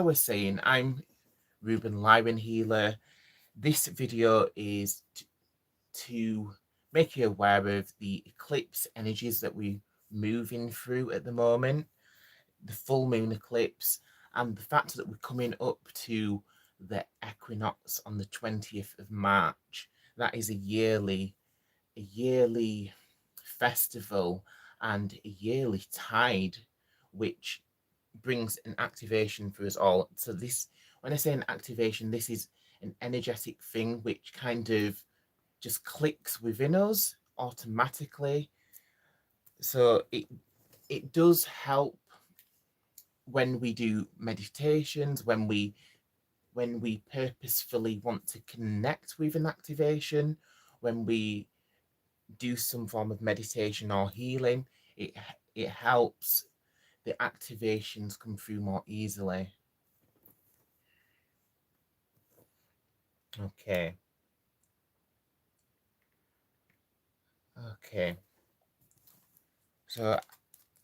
I was saying, I'm Ruben Lyron Healer. This video is to make you aware of the eclipse energies that we're moving through at the moment, the full moon eclipse, and the fact that we're coming up to the equinox on the 20th of March. That is a yearly festival and a yearly tide, which brings an activation for us all. So this, when I say an activation, this is an energetic thing which kind of just clicks within us automatically. So it does help when we do meditations, when we purposefully want to connect with an activation, when we do some form of meditation or healing, it it helps the activations come through more easily. Okay. Okay. So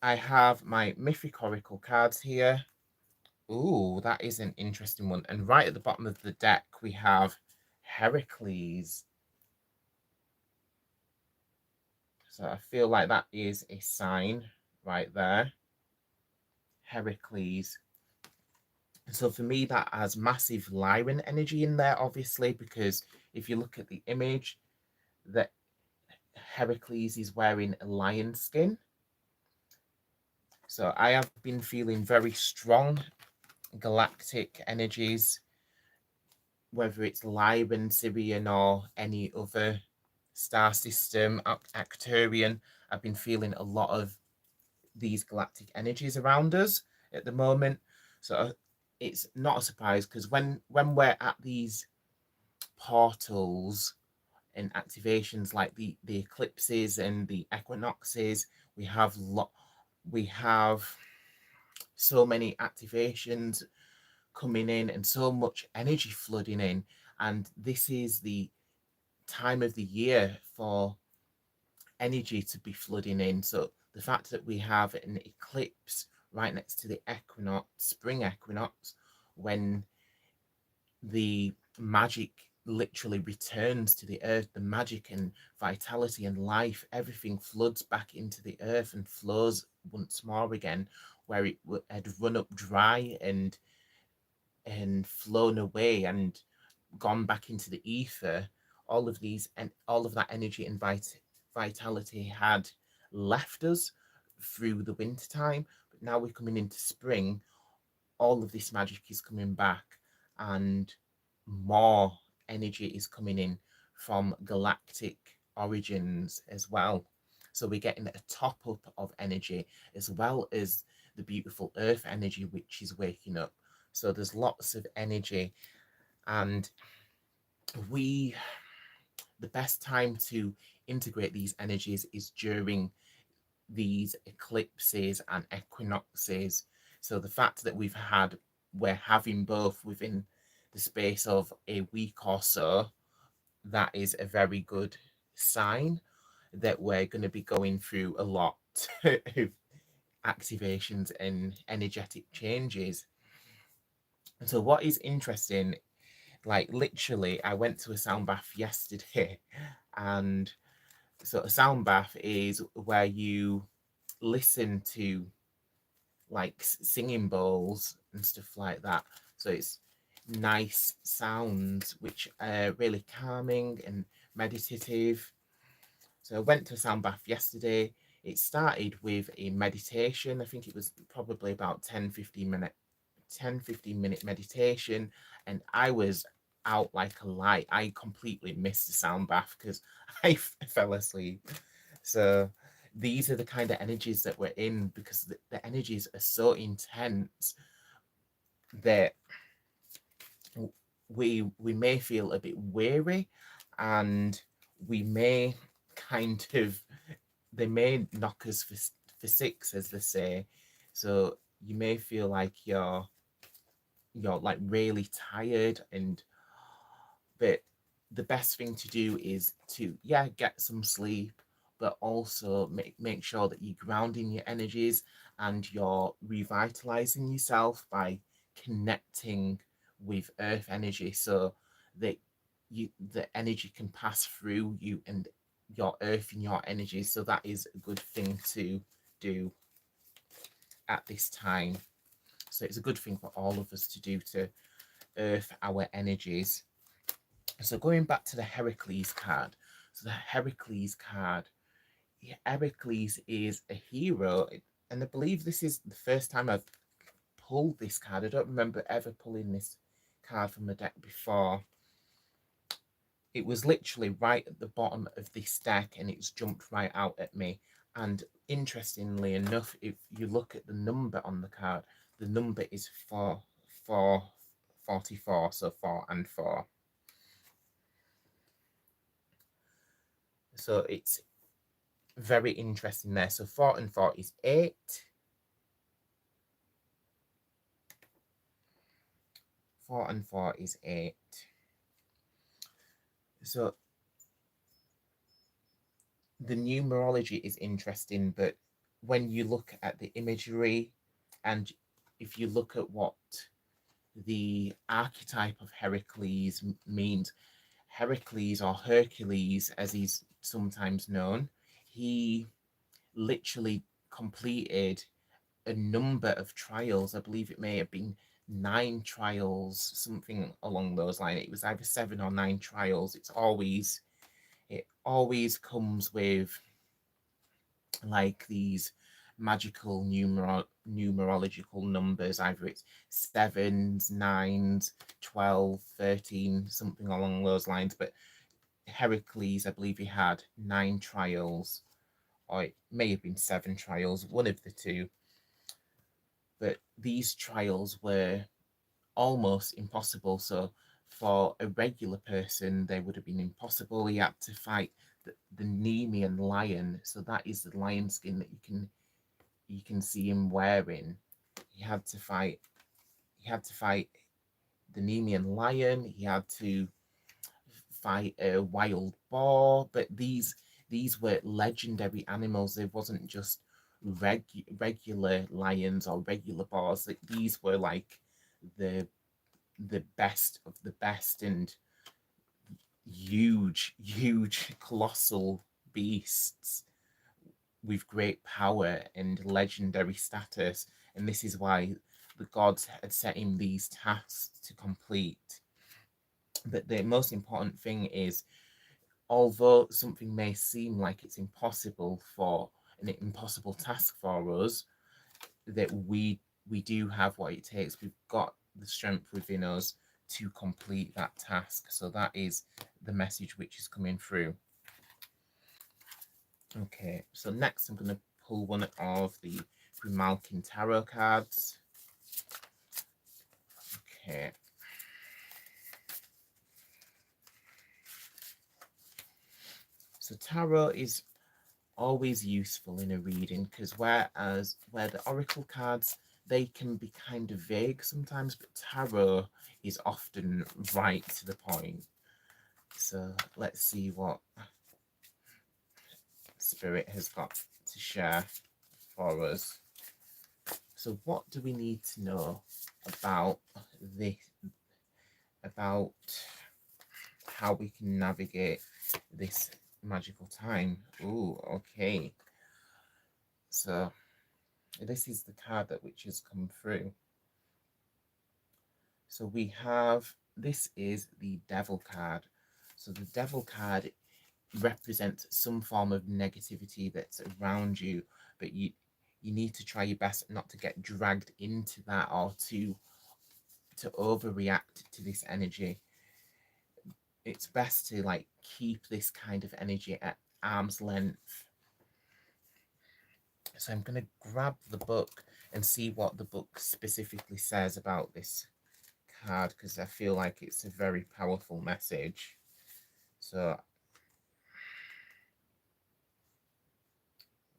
I have my Mythic Oracle cards here. Ooh, that is an interesting one. And right at the bottom of the deck, we have Heracles. So I feel like that is a sign right there. Heracles. So for me, that has massive Lyran energy in there, obviously, because if you look at the image, that Heracles is wearing a lion skin. So I have been feeling very strong galactic energies, whether it's Lyran, Syrian, or any other star system, Arcturian. I've been feeling a lot of these galactic energies around us at the moment. So it's not a surprise, because when we're at these portals and activations like the eclipses and the equinoxes, we have so many activations coming in and so much energy flooding in, and this is the time of the year for energy to be flooding in. So the fact that we have an eclipse right next to the equinox, spring equinox, when the magic literally returns to the earth, the magic and vitality and life, everything floods back into the earth and flows once more again, where it had run up dry and flown away and gone back into the ether. All of these and all of that energy and vitality had left us through the winter time, but now we're coming into spring. All of this magic is coming back, and more energy is coming in from galactic origins as well. So we're getting a top up of energy, as well as the beautiful earth energy which is waking up. So there's lots of energy, and we the best time to integrate these energies is during these eclipses and equinoxes. So the fact that we're having both within the space of a week or so, that is a very good sign that we're going to be going through a lot of activations and energetic changes. And so what is interesting, like literally, I went to a sound bath yesterday, and so a sound bath is where you listen to like singing bowls and stuff like that. So it's nice sounds which are really calming and meditative. So I went to a sound bath yesterday. It started with a meditation. I think it was probably about 10-15 minute meditation, and I was out like a light. I completely missed the sound bath because I fell asleep. So these are the kind of energies that we're in, because the energies are so intense that we may feel a bit weary, and we may kind of they may knock us for six, as they say. So you may feel like you're like really tired, and but the best thing to do is to get some sleep, but also make sure that you're grounding your energies and you're revitalizing yourself by connecting with earth energy, so that the energy can pass through you and your earth and your energy. So that is a good thing to do at this time. So it's a good thing for all of us to do, to earth our energies. So going back to the Heracles card. So the Heracles card, Heracles is a hero, and I believe this is the first time I've pulled this card. I don't remember ever pulling this card from the deck before. It was literally right at the bottom of this deck and it's jumped right out at me. And interestingly enough, if you look at the number on the card, the number is 44, so 4 and 4. So it's very interesting there. So 4 and 4 is 8. 4 and 4 is 8. So the numerology is interesting, but when you look at the imagery, and if you look at what the archetype of Heracles means, Heracles, or Hercules as he's sometimes known, he literally completed a number of trials. I believe it may have been 9 trials, something along those lines. It was either 7 or 9 trials. It always comes with like these magical numerological numbers. Either it's 7s, 9s, 12, 13, something along those lines. But Heracles, I believe he had 9 trials, or it may have been 7 trials, one of the two. But these trials were almost impossible. So for a regular person, they would have been impossible. He had to fight the Nemean lion. So that is the lion skin that you can see him wearing. He had to fight. He had to fight the Nemean lion. He had to fight a wild boar. But these were legendary animals. They wasn't just regular lions or regular boars. These were like the best of the best, and huge, colossal beasts with great power and legendary status. And this is why the gods had set him these tasks to complete. But the most important thing is, although something may seem like it's impossible for an impossible task for us, that we do have what it takes. We've got the strength within us to complete that task. So that is the message which is coming through. Okay, so next I'm going to pull one of the Grimalkin tarot cards. Okay. So tarot is always useful in a reading, because where the oracle cards, they can be kind of vague sometimes, but tarot is often right to the point. So let's see what Spirit has got to share for us. So what do we need to know about this, about how we can navigate this magical time? Ooh, okay. So this is the card that which has come through. So we have, this is the Devil card. So the Devil card represents some form of negativity that's around you, but you need to try your best not to get dragged into that, or to overreact to this energy. It's best to like keep this kind of energy at arm's length. So I'm going to grab the book and see what the book specifically says about this card, because I feel like it's a very powerful message. So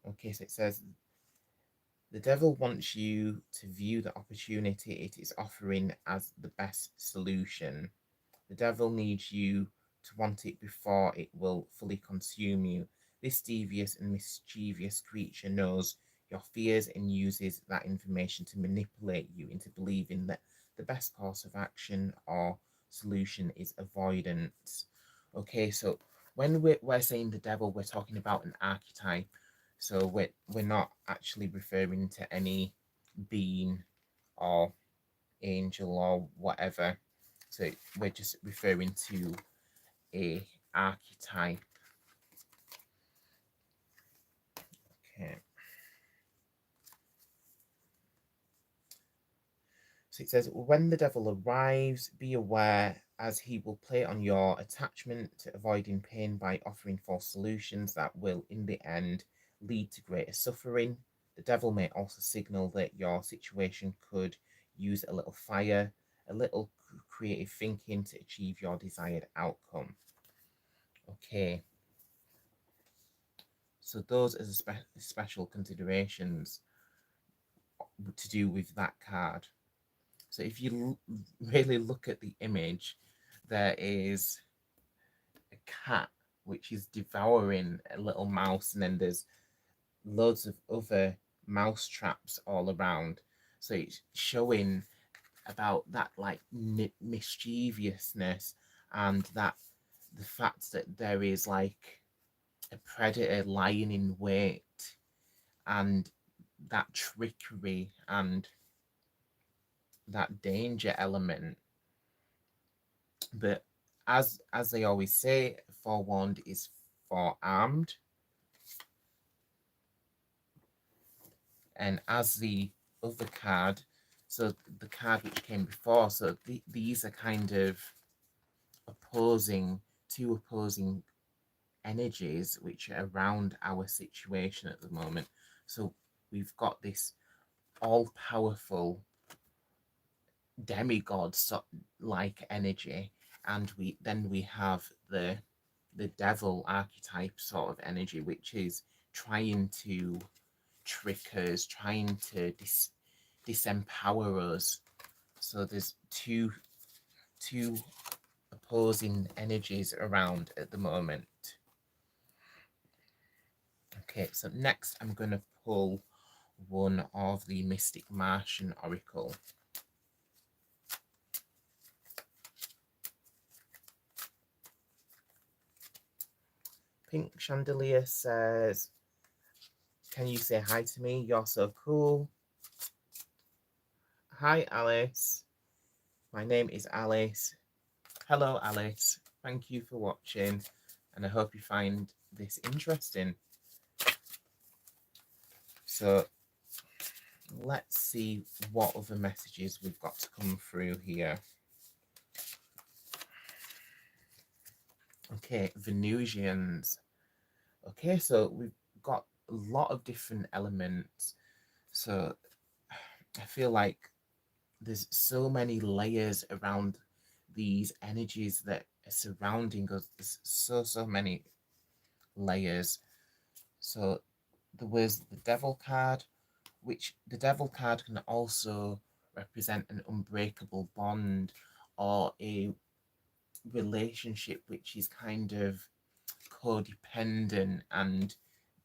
okay, so it says, the devil wants you to view the opportunity it is offering as the best solution. The devil needs you to want it before it will fully consume you. This devious and mischievous creature knows your fears and uses that information to manipulate you into believing that the best course of action or solution is avoidance. Okay, so when we're saying the devil, we're talking about an archetype. So we're not actually referring to any being or angel or whatever. So we're just referring to a archetype. Okay. So it says, when the devil arrives, be aware, as he will play on your attachment to avoiding pain by offering false solutions that will, in the end, lead to greater suffering. The devil may also signal that your situation could use a little fire, a little creative thinking to achieve your desired outcome. Okay. So those are the special considerations to do with that card. So if you really look at the image, there is a cat which is devouring a little mouse, and then there's loads of other mouse traps all around. So it's showing about that like mischievousness, and that the fact that there is like a predator lying in wait, and that trickery and that danger element. But as they always say, forewarned is forearmed. And as the other card, so the card which came before, so these are kind of two opposing energies which are around our situation at the moment. So we've got this all-powerful demigod like energy, and we have the devil archetype sort of energy, which is trying to trick us, trying to disempower us. So there's two opposing energies around at the moment. Okay, so next I'm going to pull one of the Mystic Martian Oracle. Pink Chandelier says, can you say hi to me? You're so cool. Hi, Alice. My name is Alice. Hello, Alice. Thank you for watching, and I hope you find this interesting. So let's see what other messages we've got to come through here. Okay, Venusians. Okay, so we've got a lot of different elements. So I feel like there's so many layers around these energies that are surrounding us. There's so many layers. So there was the Devil card, which the Devil card can also represent an unbreakable bond or a relationship which is kind of codependent and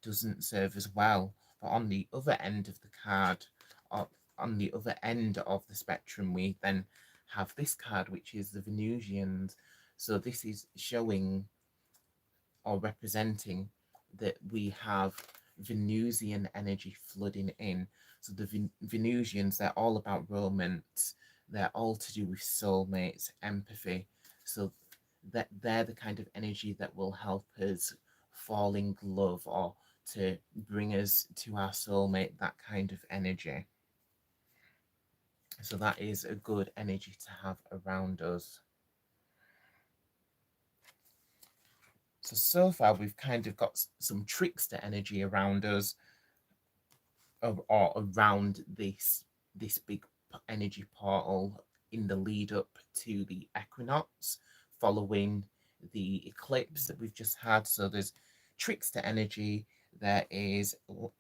doesn't serve as well. But on the other end of the card, or on the other end of the spectrum, we then have this card, which is the Venusians. So this is showing or representing that we have Venusian energy flooding in. So the Venusians, they're all about romance. They're all to do with soulmates, empathy. So that they're the kind of energy that will help us fall in love, or to bring us to our soulmate, that kind of energy. So that is a good energy to have around us. So far we've kind of got some trickster energy around us, or around this big energy portal in the lead up to the equinox, following the eclipse that we've just had. So there's trickster energy, there is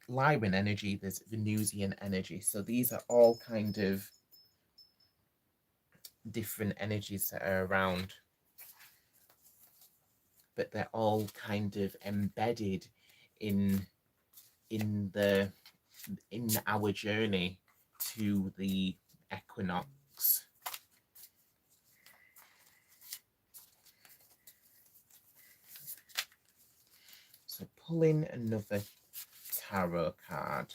Lyran energy, there's Venusian energy. So these are all kind of different energies that are around, but they're all kind of embedded in our journey to the equinox. pulling another tarot card.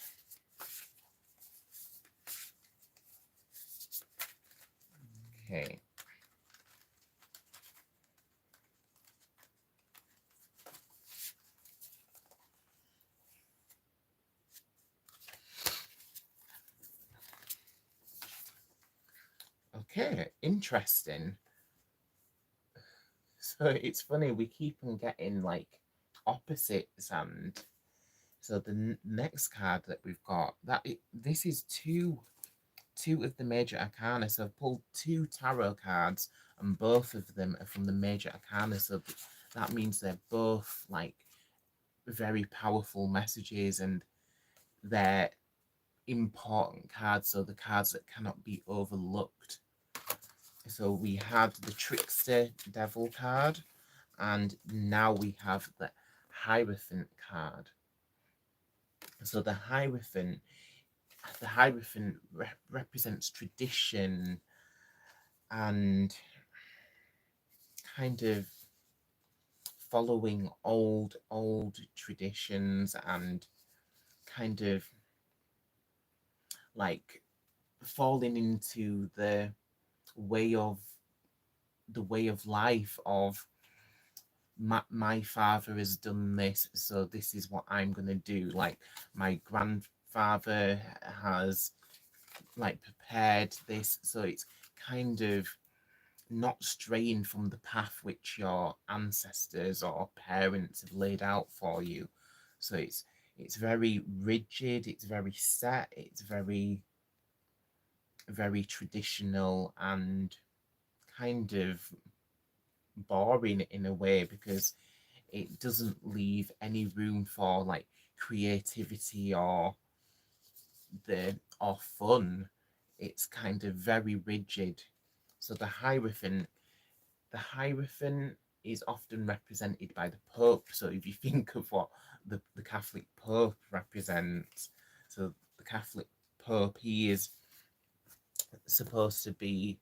Okay. Okay, interesting. So it's funny, we keep on getting like opposites, and so the next card that we've got, this is two of the major arcana. So I've pulled two tarot cards, and both of them are from the major arcana. So that means they're both like very powerful messages, and they're important cards. So the cards that cannot be overlooked. So we had the Trickster Devil card, and now we have the Hierophant card. So the Hierophant represents tradition and kind of following old traditions, and kind of like falling into the way of life of my father has done this, so this is what I'm gonna do. Like my grandfather has like prepared this, so it's kind of not straying from the path which your ancestors or parents have laid out for you. So it's very rigid, it's very set, it's very traditional, and kind of boring in a way, because it doesn't leave any room for like creativity or fun. It's kind of very rigid. So the Hierophant is often represented by the Pope. So if you think of what the Catholic Pope represents, so the Catholic Pope, he is supposed to be,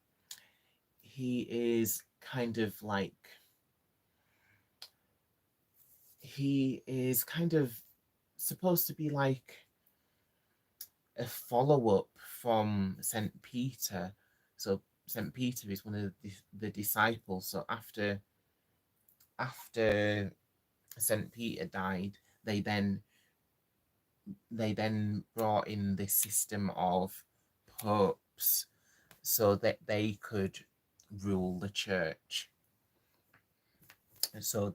he is kind of like, he is kind of supposed to be like a follow-up from St. Peter. So St. Peter is one of the disciples. So after St. Peter died, they then brought in this system of popes so that they could rule the church. So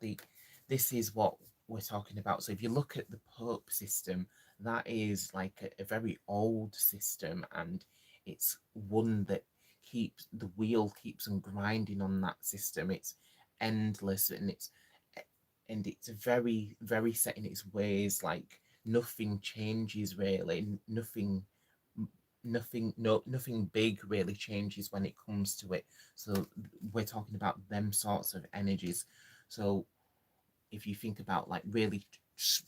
this is what we're talking about. So if you look at the pope system, that is like a very old system, and it's one that keeps, the wheel keeps on grinding on that system. It's endless, and it's very set in its ways. Like nothing changes really, nothing big really changes when it comes to it. So we're talking about them sorts of energies. So if you think about like really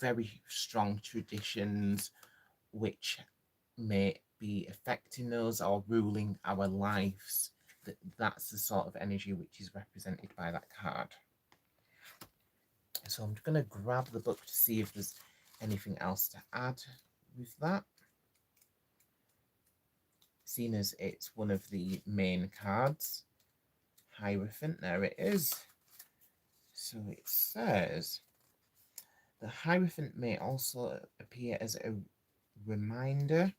very strong traditions which may be affecting us or ruling our lives, that's the sort of energy which is represented by that card. So I'm going to grab the book to see if there's anything else to add with that, seeing as it's one of the main cards. Hierophant, there it is. So it says, the Hierophant may also appear as a reminder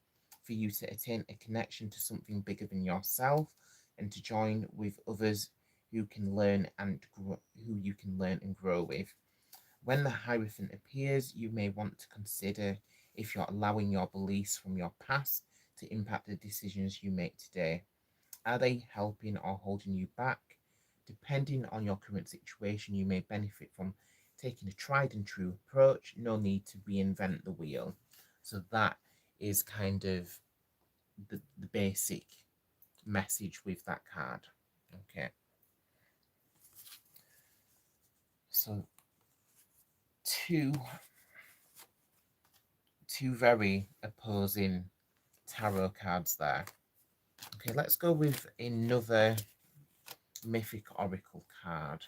for you to attain a connection to something bigger than yourself, and to join with others who you can learn and grow with. When the Hierophant appears, you may want to consider if you're allowing your beliefs from your past to impact the decisions you make today. Are they helping or holding you back? Depending on your current situation, you may benefit from taking a tried and true approach. No need to reinvent the wheel. So that is kind of the basic message with that card. Okay. So two very opposing tarot cards there. Okay, let's go with another mythic oracle card.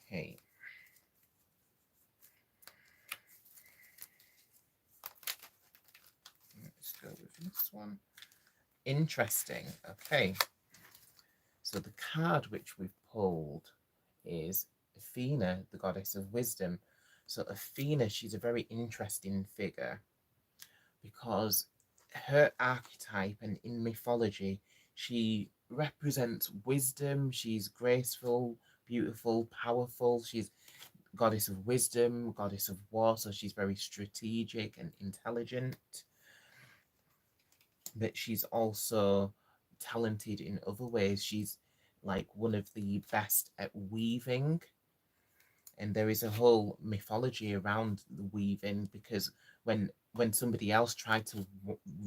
Okay. Let's go with this one. Interesting. Okay. So the card which we've pulled is Athena, the goddess of wisdom. So Athena, she's a very interesting figure because her archetype and in mythology, she represents wisdom. She's graceful, beautiful, powerful. She's goddess of wisdom, goddess of war, so she's very strategic and intelligent. But she's also talented in other ways. She's like one of the best at weaving, and there is a whole mythology around the weaving because when somebody else tried to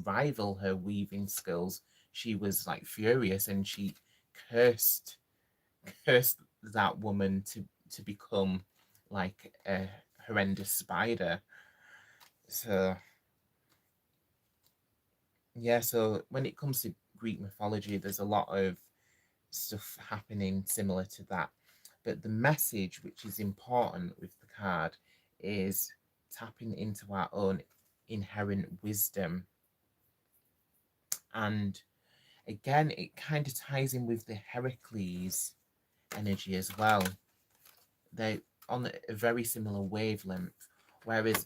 rival her weaving skills, she was like furious and she cursed cursed that woman to become like a horrendous spider. So yeah, so when it comes to Greek mythology, there's a lot of stuff happening similar to that. But the message, which is important with the card, is tapping into our own inherent wisdom. And again, it kind of ties in with the Heracles energy as well. They're on a very similar wavelength, whereas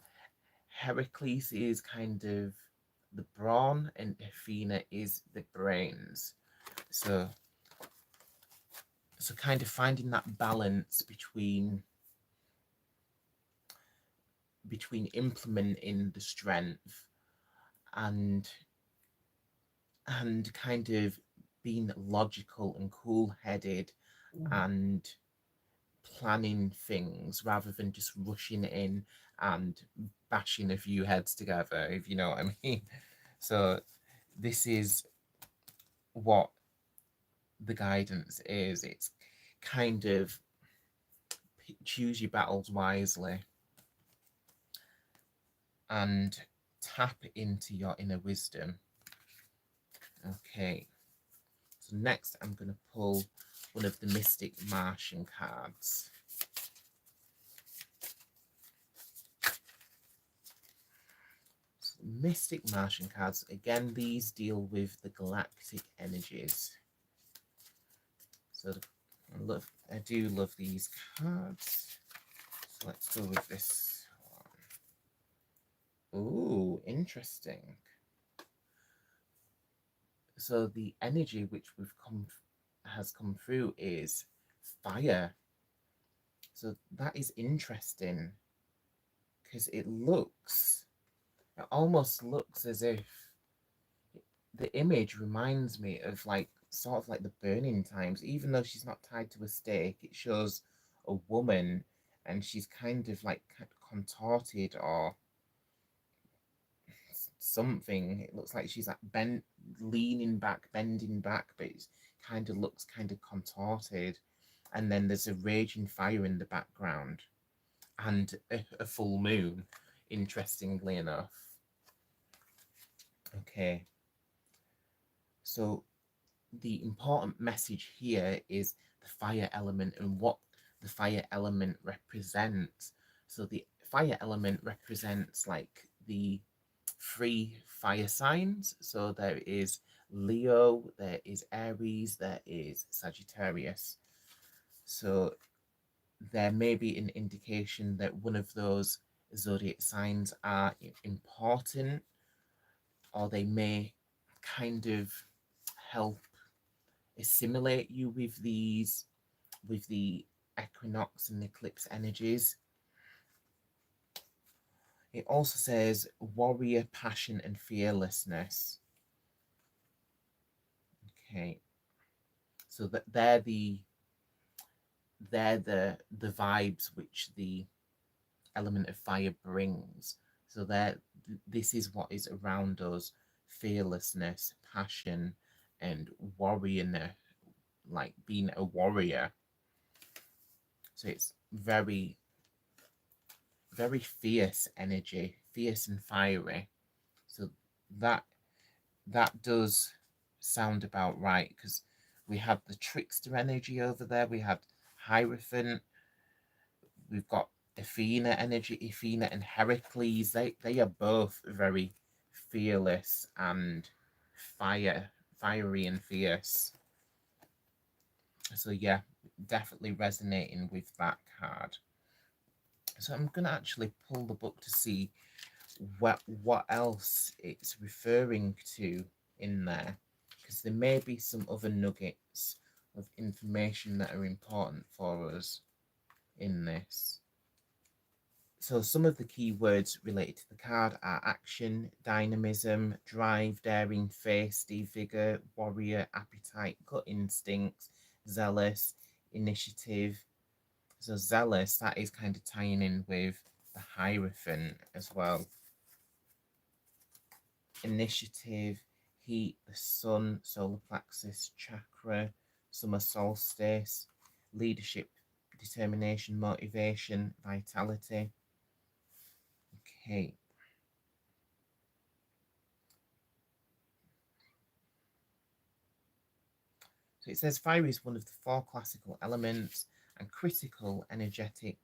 Heracles is kind of the brawn and Athena is the brains. So kind of finding that balance between implementing the strength and kind of being logical and cool-headed and planning things rather than just rushing in and bashing a few heads together, if you know what I mean. So this is what the guidance is. It's kind of choose your battles wisely and tap into your inner wisdom. Okay, so next I'm going to pull one of the Mystic Martian cards. So Mystic Martian cards, again, these deal with the galactic energies. So I do love these cards. So let's go with this one. Ooh, interesting. So the energy which has come through is fire. So that is interesting because it almost looks as if the image reminds me of like sort of like the burning times. Even though she's not tied to a stake, it shows a woman and she's kind of like contorted or something. It looks like she's like leaning back, bending back, but it kind of looks kind of contorted. And then there's a raging fire in the background and a full moon, interestingly enough. Okay. So the important message here is the fire element and what the fire element represents. So the fire element represents like the three fire signs. So there is Leo, there is Aries, there is Sagittarius. So there may be an indication that one of those zodiac signs are important, or they may kind of help assimilate you with the equinox and eclipse energies. It also says warrior, passion, and fearlessness. Okay, so that they're the vibes which the element of fire brings. So this is what is around us: fearlessness, passion, and warrior, like being a warrior. So it's very, very fierce energy, fierce and fiery. So that does sound about right because we have the trickster energy over there. We have Hierophant, We've got Athena energy. Athena and Heracles, they are both very fearless and fiery and fierce. So yeah, definitely resonating with that card. So I'm going to actually pull the book to see what else it's referring to in there, because there may be some other nuggets of information that are important for us in this. So some of the key words related to the card are action, dynamism, drive, daring, feisty, vigor, warrior, appetite, gut instincts, zealous, initiative. So zealous, that is kind of tying in with the Hierophant as well. Initiative, heat, the sun, solar plexus, chakra, summer solstice, leadership, determination, motivation, vitality. Okay. So it says fire is one of the 4 classical elements and critical energetic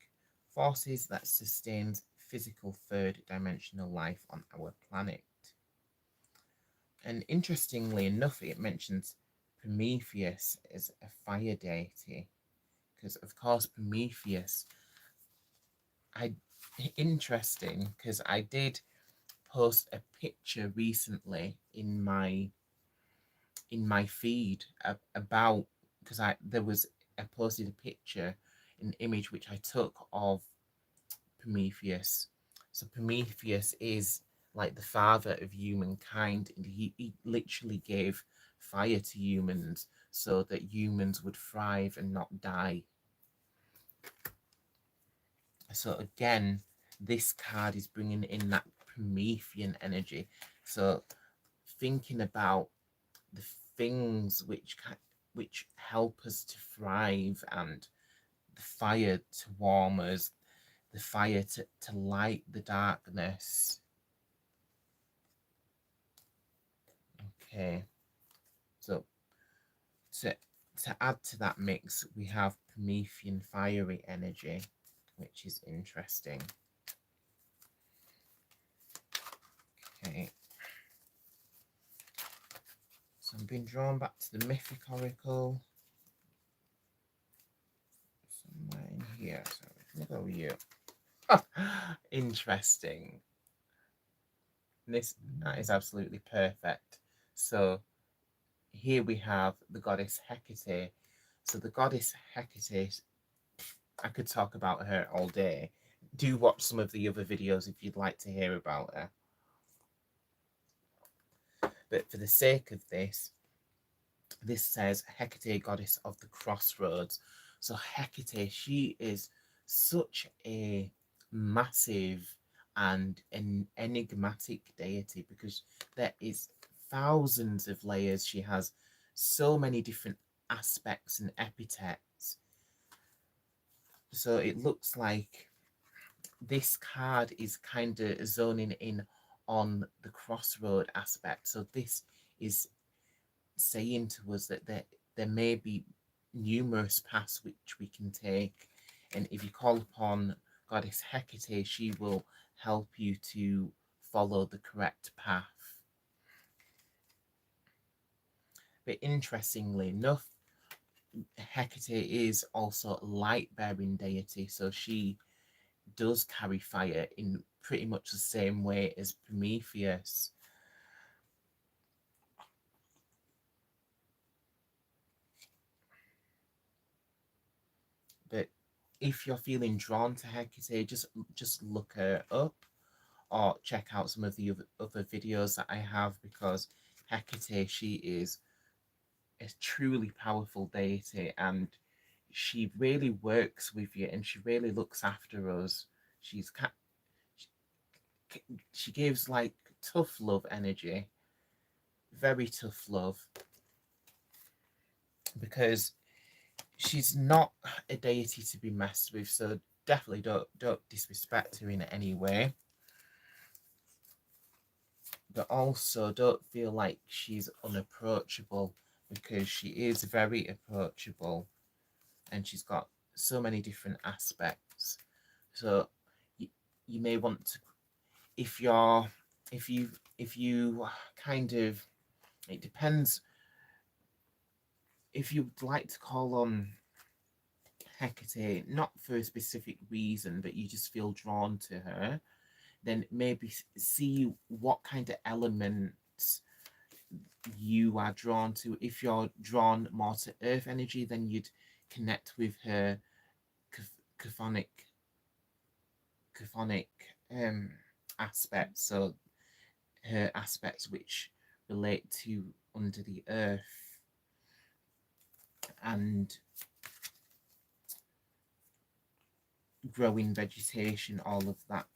forces that sustains physical third dimensional life on our planet. And interestingly enough, it mentions Prometheus as a fire deity, because of course Prometheus, interesting, because I did post a picture recently in my feed about, because I posted a picture, an image which I took of Prometheus. So Prometheus is like the father of humankind, and he literally gave fire to humans so that humans would thrive and not die. So again, this card is bringing in that Promethean energy. So thinking about the things which help us to thrive, and the fire to warm us, the fire to light the darkness. Okay, so to add to that mix, we have Promethean fiery energy, which is interesting. Okay, so I'm being drawn back to the Mythic Oracle. Somewhere in here, so I'm gonna go you. Interesting. That is absolutely perfect. So here we have the goddess Hecate. So the goddess Hecate, I could talk about her all day. Do watch some of the other videos if you'd like to hear about her. But for the sake of this says Hecate, goddess of the crossroads. So Hecate, she is such a massive and an enigmatic deity, because there is thousands of layers. She has so many different aspects and epithets. So it looks like this card is kind of zoning in on the crossroad aspect. So this is saying to us that there may be numerous paths which we can take, and if you call upon goddess Hecate, she will help you to follow the correct path. But interestingly enough, Hecate is also a light-bearing deity, so she does carry fire in pretty much the same way as Prometheus. But if you're feeling drawn to Hecate, just look her up, or check out some of the other videos that I have, because Hecate, she is a truly powerful deity, and she really works with you, and she really looks after us. She gives like tough love energy, very tough love, because she's not a deity to be messed with. So definitely don't disrespect her in any way, but also don't feel like she's unapproachable, because she is very approachable, and she's got so many different aspects. So you, you may want to, if you kind of, it depends, if you'd like to call on Hecate, not for a specific reason, but you just feel drawn to her, then maybe see what kind of elements you are drawn to. If you're drawn more to earth energy, then you'd connect with her chthonic chthonic aspects, so her aspects which relate to under the earth and growing vegetation, all of that.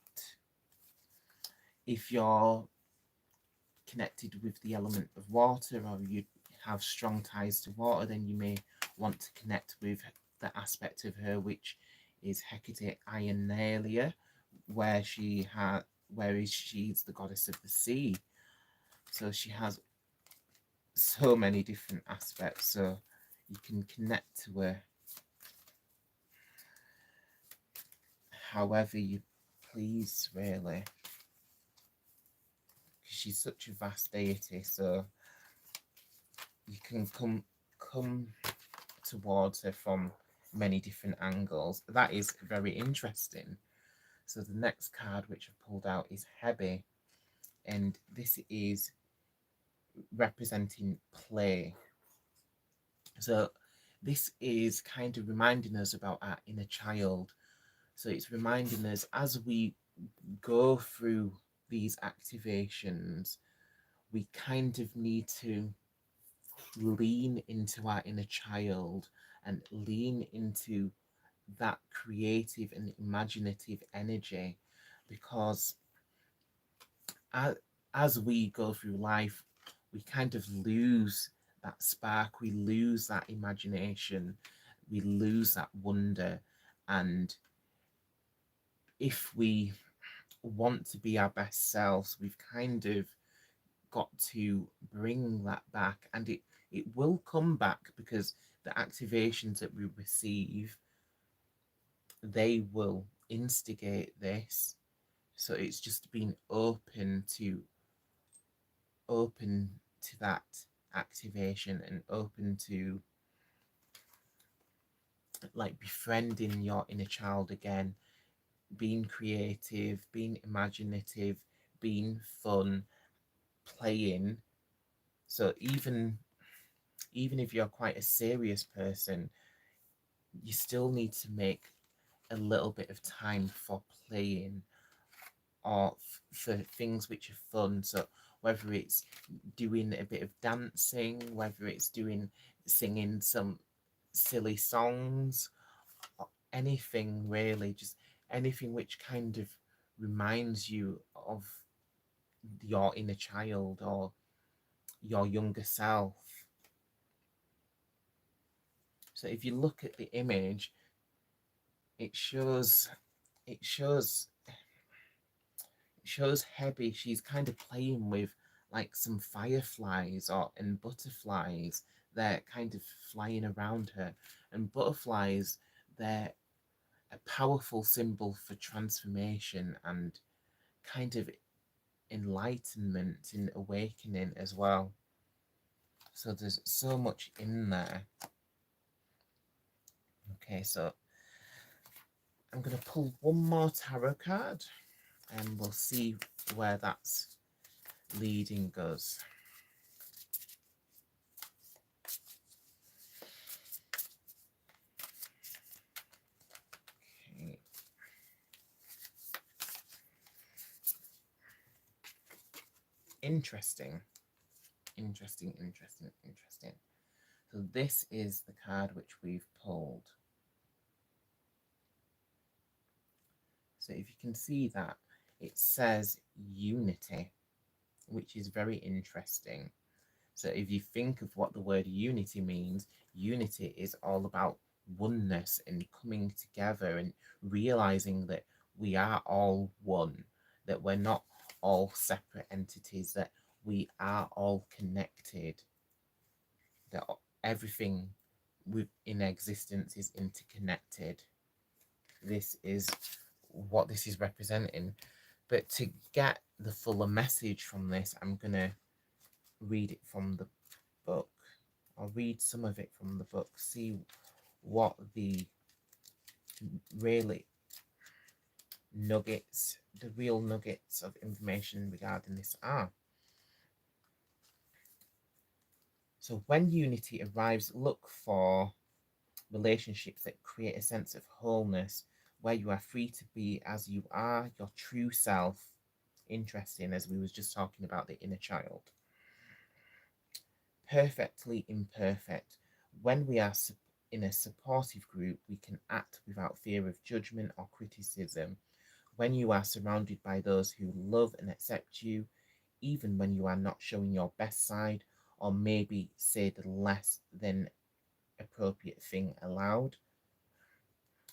If you're connected with the element of water, or you have strong ties to water, then you may want to connect with the aspect of her which is Hecate Ionalia, where she's the goddess of the sea. So she has so many different aspects, so you can connect to her however you please, really. She's such a vast deity, so you can come towards her from many different angles. That is very interesting. So the next card which I've pulled out is Hebe, and this is representing play. So this is kind of reminding us about our inner child. So it's reminding us, as we go through these activations, we kind of need to lean into our inner child and lean into that creative and imaginative energy, because as we go through life, we kind of lose that spark, we lose that imagination, we lose that wonder. And if we want to be our best selves, we've kind of got to bring that back, and it will come back, because the activations that we receive, they will instigate this. So it's just being open to that activation, and open to like befriending your inner child again, being creative, being imaginative, being fun, playing. So even if you're quite a serious person, you still need to make a little bit of time for playing, or for things which are fun. So whether it's doing a bit of dancing, whether it's singing some silly songs, or anything really, just anything which kind of reminds you of your inner child or your younger self. So if you look at the image, it shows Hebe. She's kind of playing with like some fireflies and butterflies. They're kind of flying around her, and butterflies, they're a powerful symbol for transformation and kind of enlightenment and awakening as well. So there's so much in there. Okay, so I'm going to pull one more tarot card, and we'll see where that's leading us. Okay. Interesting. So this is the card which we've pulled. So if you can see that, it says unity, which is very interesting. So if you think of what the word unity means, unity is all about oneness and coming together and realizing that we are all one, that we're not all separate entities, that we are all connected, that everything in existence is interconnected. This is what this is representing. But to get the fuller message from this, I'm going to read it from the book. I'll read some of it from the book, see what the really nuggets, the real nuggets of information regarding this are. So when unity arrives, look for relationships that create a sense of wholeness, where you are free to be as you are, your true self. Interesting, as we was just talking about the inner child. Perfectly imperfect. When we are in a supportive group, we can act without fear of judgment or criticism. When you are surrounded by those who love and accept you, even when you are not showing your best side, or maybe say the less than appropriate thing aloud,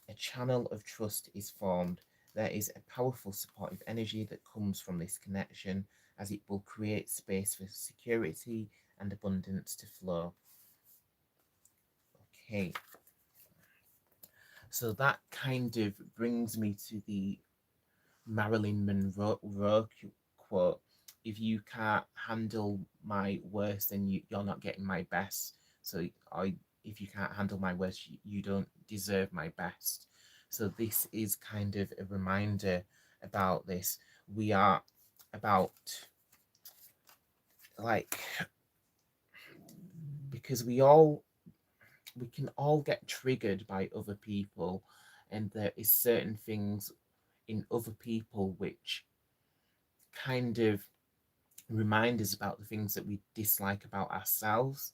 a channel of trust is formed. There is a powerful supportive energy that comes from this connection, as it will create space for security and abundance to flow. Okay, so that kind of brings me to the Marilyn Monroe quote: "If you can't handle my worst, then you're not getting my best. So if you can't handle my worst, you don't deserve my best." So this is kind of a reminder about this. We are about, like, because we can all get triggered by other people, and there is certain things in other people which kind of remind us about the things that we dislike about ourselves.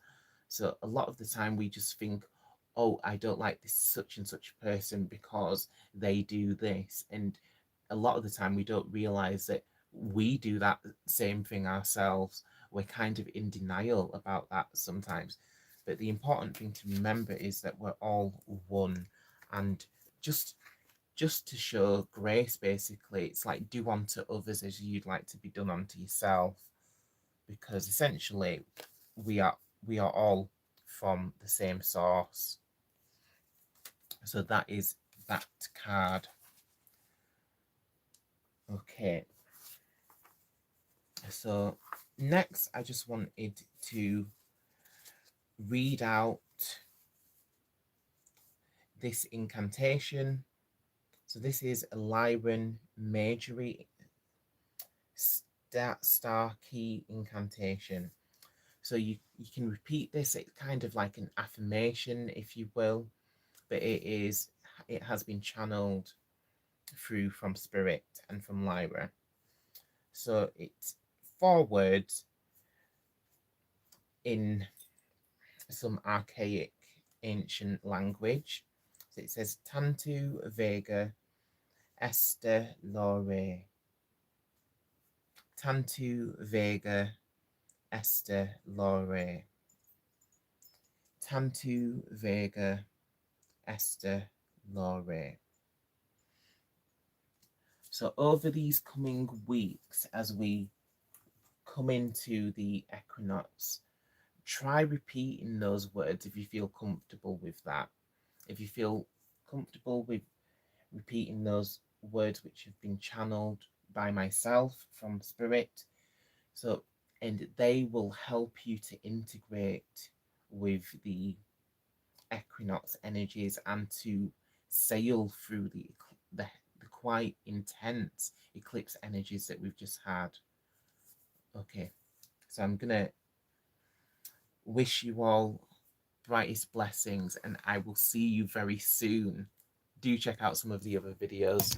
So a lot of the time we just think, oh, I don't like this such and such person because they do this. And a lot of the time we don't realize that we do that same thing ourselves. We're kind of in denial about that sometimes. But the important thing to remember is that we're all one. And just to show grace, basically, it's like do unto others as you'd like to be done unto yourself, because essentially we are all from the same source. So that is that card. Okay, so next I just wanted to read out this incantation. So this is a Lyran Majory star key incantation. So you can repeat this. It's kind of like an affirmation, if you will, but it has been channeled through from Spirit and from Lyra. So it's 4 words in some archaic ancient language. So it says Tantu Vega Esther Lore. Tantu Vega Esther Lore. Tantu Vega Esther Lore. So over these coming weeks, as we come into the equinox, try repeating those words if you feel comfortable with that. If you feel comfortable with repeating those words which have been channeled by myself from Spirit, so, and they will help you to integrate with the equinox energies and to sail through the quite intense eclipse energies that we've just had. Okay, so I'm gonna wish you all brightest blessings, and I will see you very soon. Do check out some of the other videos.